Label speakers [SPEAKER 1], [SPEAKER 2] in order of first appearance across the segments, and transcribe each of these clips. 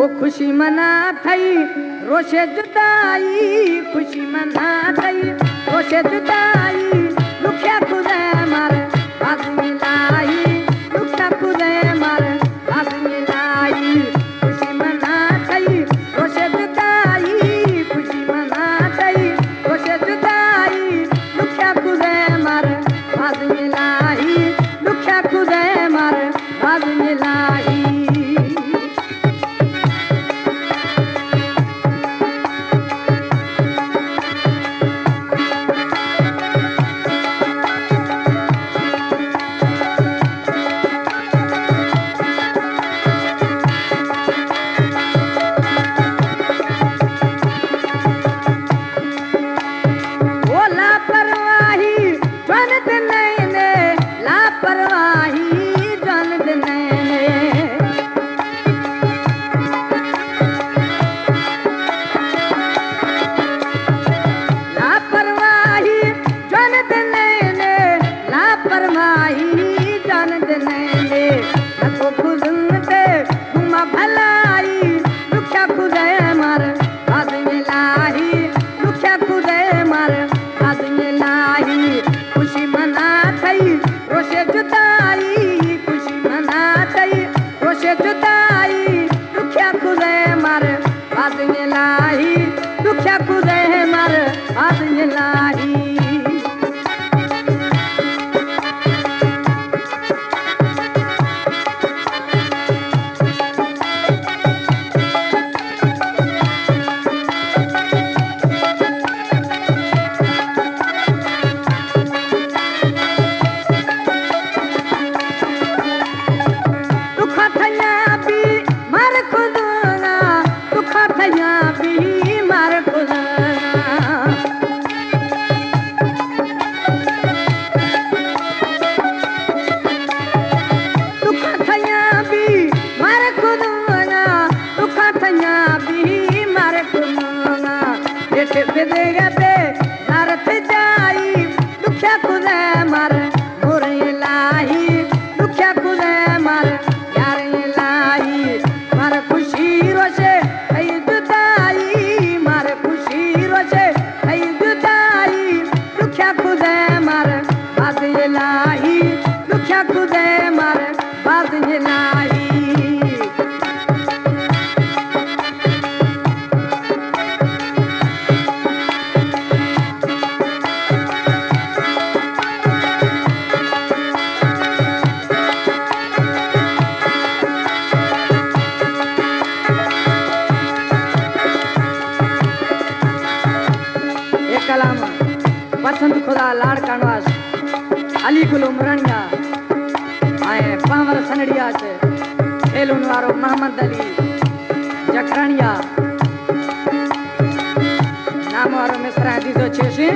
[SPEAKER 1] वो खुशी मना थई रोशे जुदाई, खुशी मना थई रोशे जुदाई, दुखिया खुदे मार आज मिलाई, दुखिया खुदे मार आज मिलाई, खुशी मना थई रोशे जुदाई, खुशी मना थई रोशे जुदाई, दुखिया खुदे मार आज मिलाई, दुखिया खुदे मार आज मिलाई। पसंद खुदा लाड़ कानवास अली गुल उमरानिया आए पावर सनड़िया से खेलुन वारो मोहम्मद अली जखरानिया नाम वारो मिसरा दीजो छेशी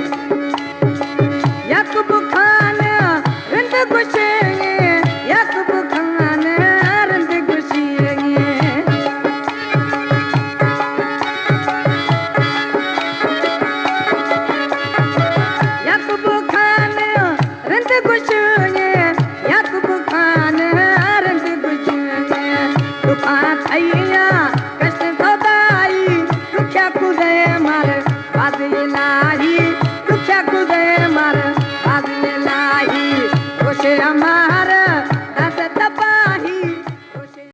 [SPEAKER 1] याकूब खान रंद गुशे याकूब खान रंद गुशी दुखा थैया